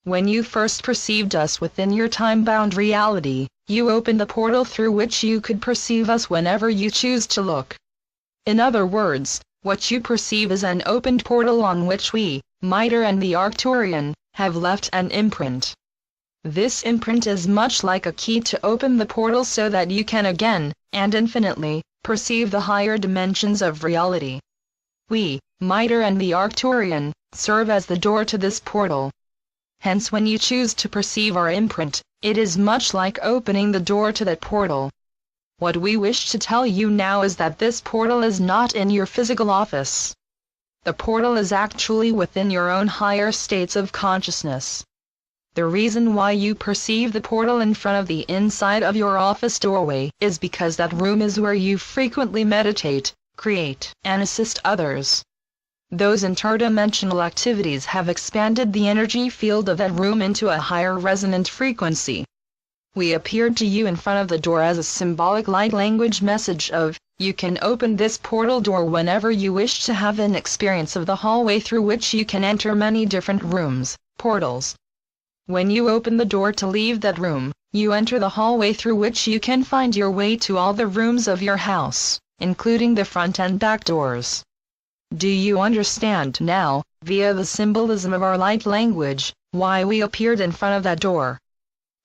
When you first perceived us within your time-bound reality, you opened the portal through which you could perceive us whenever you choose to look. In other words, what you perceive is an opened portal on which we, Mitre and the Arcturian, have left an imprint. This imprint is much like a key to open the portal so that you can again, and infinitely, perceive the higher dimensions of reality. We, Mitre and the Arcturian, serve as the door to this portal. Hence when you choose to perceive our imprint, it is much like opening the door to that portal. What we wish to tell you now is that this portal is not in your physical office. The portal is actually within your own higher states of consciousness. The reason why you perceive the portal in front of the inside of your office doorway is because that room is where you frequently meditate, create, and assist others. Those interdimensional activities have expanded the energy field of that room into a higher resonant frequency. We appeared to you in front of the door as a symbolic light language message of, you can open this portal door whenever you wish to have an experience of the hallway through which you can enter many different rooms, portals. When you open the door to leave that room, you enter the hallway through which you can find your way to all the rooms of your house, including the front and back doors. Do you understand now, via the symbolism of our light language, why we appeared in front of that door?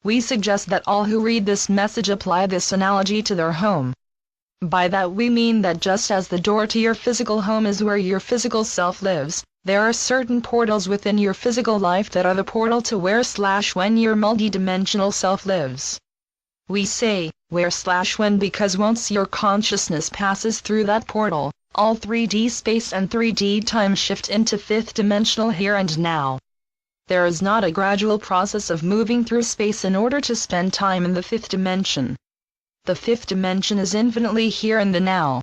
We suggest that all who read this message apply this analogy to their home. By that we mean that just as the door to your physical home is where your physical self lives, there are certain portals within your physical life that are the portal to where/when your multidimensional self lives. We say, where/when because once your consciousness passes through that portal, all 3D space and 3D time shift into fifth dimensional here and now. There is not a gradual process of moving through space in order to spend time in the fifth dimension. The fifth dimension is infinitely here in the now.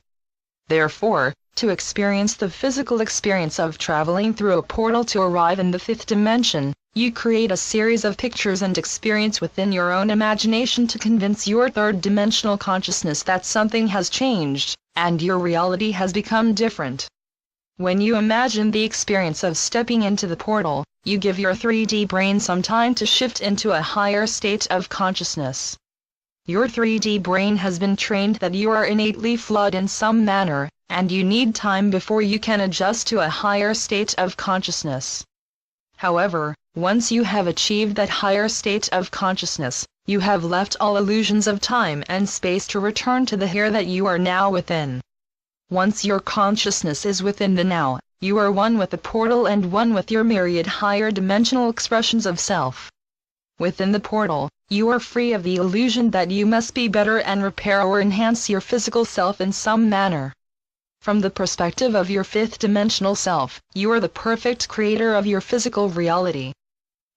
Therefore, to experience the physical experience of traveling through a portal to arrive in the fifth dimension, you create a series of pictures and experience within your own imagination to convince your third-dimensional consciousness that something has changed, and your reality has become different. When you imagine the experience of stepping into the portal, you give your 3D brain some time to shift into a higher state of consciousness. Your 3D brain has been trained that you are innately flawed in some manner, and you need time before you can adjust to a higher state of consciousness. However, once you have achieved that higher state of consciousness, you have left all illusions of time and space to return to the here that you are now within. Once your consciousness is within the now, you are one with the portal and one with your myriad higher dimensional expressions of self. Within the portal, you are free of the illusion that you must be better and repair or enhance your physical self in some manner. From the perspective of your fifth dimensional self, you are the perfect creator of your physical reality.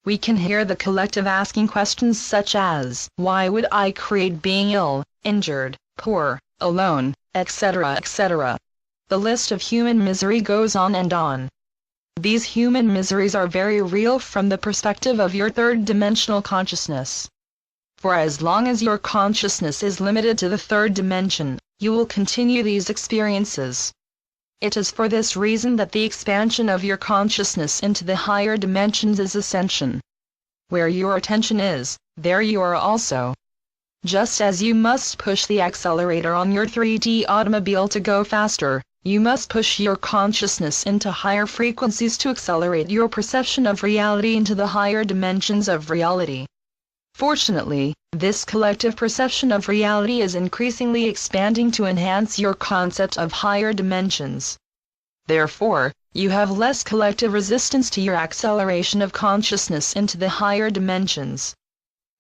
We can hear the collective asking questions such as, why would I create being ill, injured, poor, alone, etc., etc. The list of human misery goes on and on. These human miseries are very real from the perspective of your third-dimensional consciousness. For as long as your consciousness is limited to the third dimension, you will continue these experiences. It is for this reason that the expansion of your consciousness into the higher dimensions is ascension. Where your attention is, there you are also. Just as you must push the accelerator on your 3D automobile to go faster, you must push your consciousness into higher frequencies to accelerate your perception of reality into the higher dimensions of reality. Fortunately, this collective perception of reality is increasingly expanding to enhance your concept of higher dimensions. Therefore, you have less collective resistance to your acceleration of consciousness into the higher dimensions.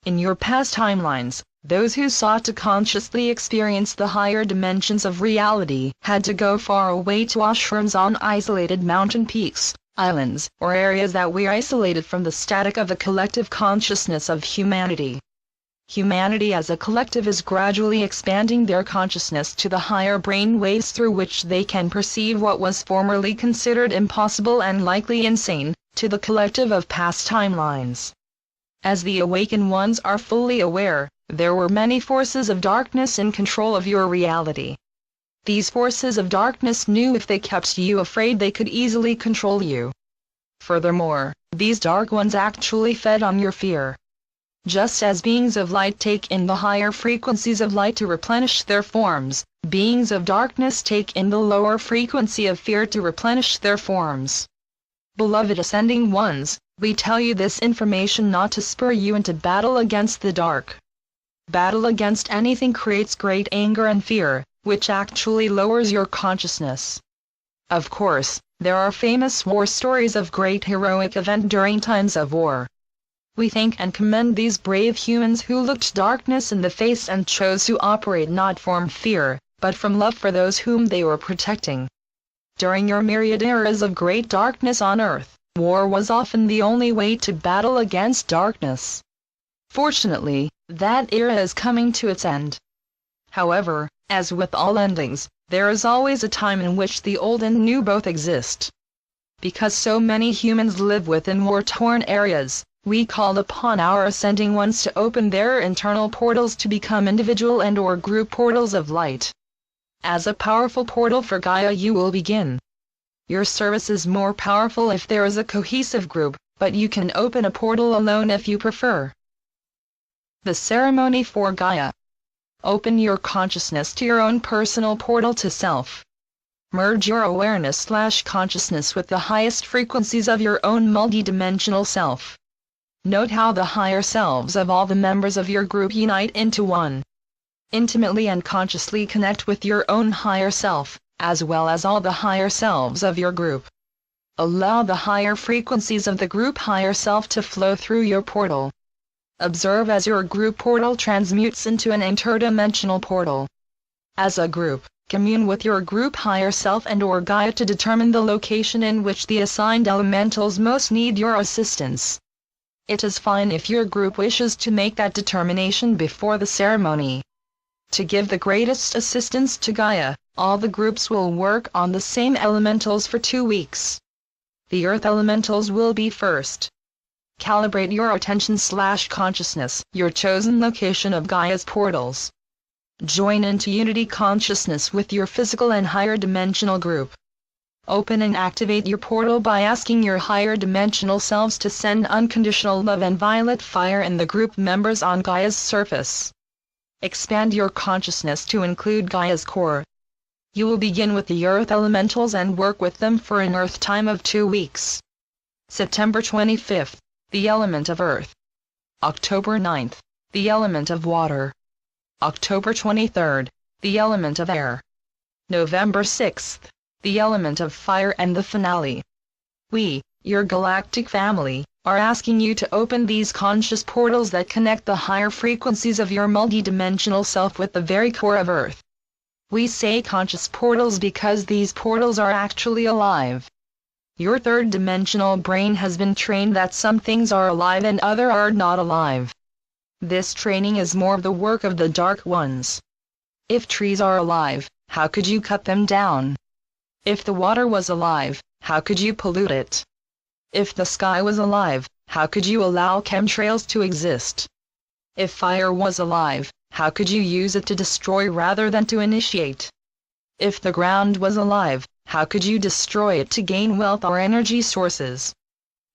In your past timelines, those who sought to consciously experience the higher dimensions of reality had to go far away to ashrams on isolated mountain peaks, islands, or areas that were isolated from the static of the collective consciousness of humanity. Humanity as a collective is gradually expanding their consciousness to the higher brain waves through which they can perceive what was formerly considered impossible and likely insane, to the collective of past timelines. As the awakened ones are fully aware, there were many forces of darkness in control of your reality. These forces of darkness knew if they kept you afraid they could easily control you. Furthermore, These dark ones actually fed on your fear. Just as beings of light take in the higher frequencies of light to replenish their forms, beings of darkness take in the lower frequency of fear to replenish their forms. Beloved Ascending Ones, we tell you this information not to spur you into battle against the dark. Battle against anything creates great anger and fear, which actually lowers your consciousness. Of course, there are famous war stories of great heroic event during times of war. We thank and commend these brave humans who looked darkness in the face and chose to operate not from fear, but from love for those whom they were protecting. During your myriad eras of great darkness on Earth, war was often the only way to battle against darkness. Fortunately, that era is coming to its end. However, as with all endings, there is always a time in which the old and new both exist. Because so many humans live within war-torn areas, we called upon our Ascending Ones to open their internal portals to become individual and/or group portals of light. As a powerful portal for Gaia you will begin. Your service is more powerful if there is a cohesive group, but you can open a portal alone if you prefer. The ceremony for Gaia. Open your consciousness to your own personal portal to self. Merge your awareness/consciousness with the highest frequencies of your own multidimensional self. Note how the higher selves of all the members of your group unite into one. Intimately and consciously connect with your own higher self, as well as all the higher selves of your group. Allow the higher frequencies of the group higher self to flow through your portal. Observe as your group portal transmutes into an interdimensional portal. As a group, commune with your group higher self and/or Gaia to determine the location in which the assigned elementals most need your assistance. It is fine if your group wishes to make that determination before the ceremony. To give the greatest assistance to Gaia, all the groups will work on the same elementals for 2 weeks. The earth elementals will be first. Calibrate your attention/consciousness, your chosen location of Gaia's portals. Join into unity consciousness with your physical and higher dimensional group. Open and activate your portal by asking your higher dimensional selves to send unconditional love and violet fire in the group members on Gaia's surface. Expand your consciousness to include Gaia's core. You will begin with the earth elementals and work with them for an earth time of 2 weeks. September 25th, the element of earth. October 9th, the element of water. October 23rd, the element of air. November 6th, the element of fire, and the finale. We, your galactic family, are asking you to open these conscious portals that connect the higher frequencies of your multidimensional self with the very core of Earth. We say conscious portals because these portals are actually alive. Your third-dimensional brain has been trained that some things are alive and other are not alive. This training is more of the work of the dark ones. If trees are alive, how could you cut them down? If the water was alive, how could you pollute it? If the sky was alive, how could you allow chemtrails to exist? If fire was alive, how could you use it to destroy rather than to initiate? If the ground was alive, how could you destroy it to gain wealth or energy sources?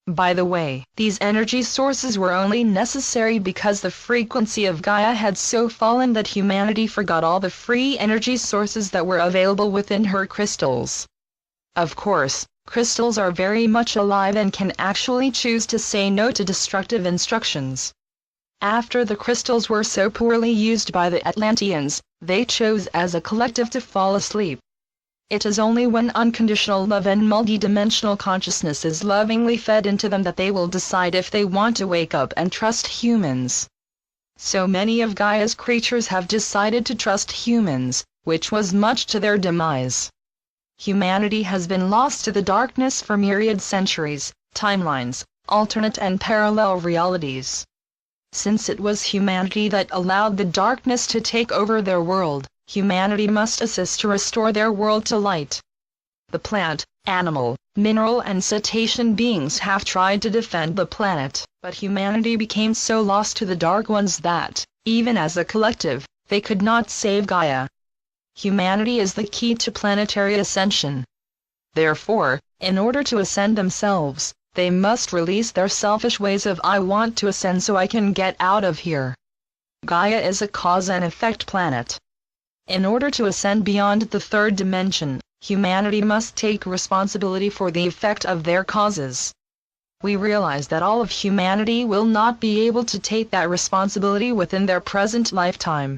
By the way, these energy sources were only necessary because the frequency of Gaia had so fallen that humanity forgot all the free energy sources that were available within her crystals. Of course, crystals are very much alive and can actually choose to say no to destructive instructions. After the crystals were so poorly used by the Atlanteans, they chose as a collective to fall asleep. It is only when unconditional love and multidimensional consciousness is lovingly fed into them that they will decide if they want to wake up and trust humans. So many of Gaia's creatures have decided to trust humans, which was much to their demise. Humanity has been lost to the darkness for myriad centuries, timelines, alternate and parallel realities. Since it was humanity that allowed the darkness to take over their world, humanity must assist to restore their world to light. The plant, animal, mineral and cetacean beings have tried to defend the planet, but humanity became so lost to the dark ones that, even as a collective, they could not save Gaia. Humanity is the key to planetary ascension. Therefore, in order to ascend themselves, They must release their selfish ways of "I want to ascend so I can get out of here." Gaia is a cause and effect planet. In order to ascend beyond the third dimension, humanity must take responsibility for the effect of their causes. We realize that all of humanity will not be able to take that responsibility within their present lifetime.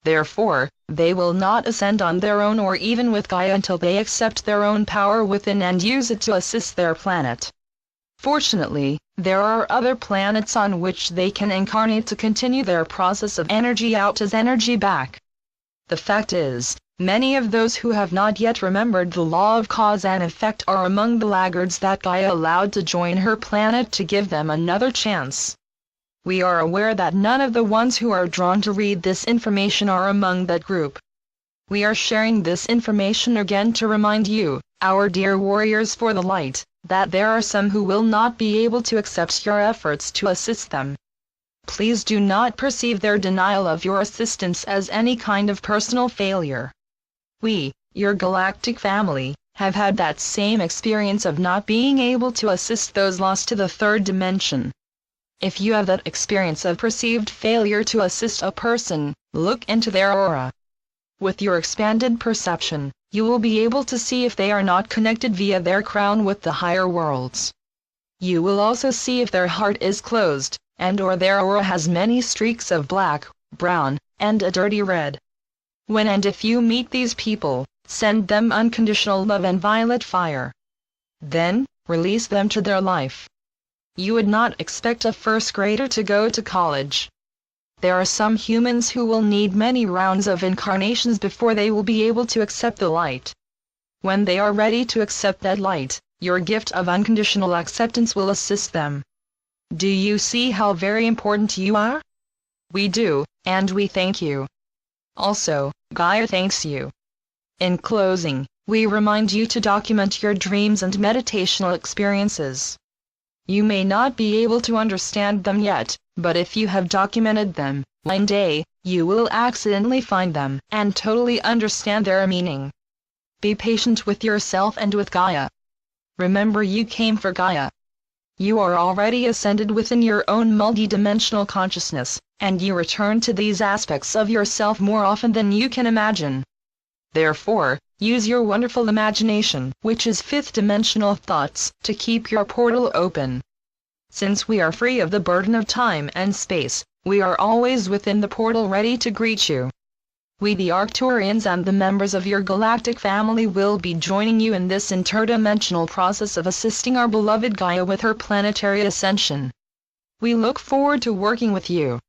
Therefore, they will not ascend on their own or even with Gaia until they accept their own power within and use it to assist their planet. Fortunately, there are other planets on which they can incarnate to continue their process of energy out as energy back. The fact is, many of those who have not yet remembered the law of cause and effect are among the laggards that Gaia allowed to join her planet to give them another chance. We are aware that none of the ones who are drawn to read this information are among that group. We are sharing this information again to remind you, our dear warriors for the light, that there are some who will not be able to accept your efforts to assist them. Please do not perceive their denial of your assistance as any kind of personal failure. We, your galactic family, have had that same experience of not being able to assist those lost to the third dimension. If you have that experience of perceived failure to assist a person, look into their aura. With your expanded perception, you will be able to see if they are not connected via their crown with the higher worlds. You will also see if their heart is closed, and/or their aura has many streaks of black, brown, and a dirty red. When and if you meet these people, send them unconditional love and violet fire. Then, release them to their life. You would not expect a first grader to go to college. There are some humans who will need many rounds of incarnations before they will be able to accept the light. When they are ready to accept that light, your gift of unconditional acceptance will assist them. Do you see how very important you are? We do, and we thank you. Also, Gaia thanks you. In closing, we remind you to document your dreams and meditational experiences. You may not be able to understand them yet, but if you have documented them, one day, you will accidentally find them and totally understand their meaning. Be patient with yourself and with Gaia. Remember, you came for Gaia. You are already ascended within your own multidimensional consciousness, and you return to these aspects of yourself more often than you can imagine. Therefore, use your wonderful imagination, which is fifth-dimensional thoughts, to keep your portal open. Since we are free of the burden of time and space, we are always within the portal ready to greet you. We the Arcturians and the members of your galactic family will be joining you in this interdimensional process of assisting our beloved Gaia with her planetary ascension. We look forward to working with you.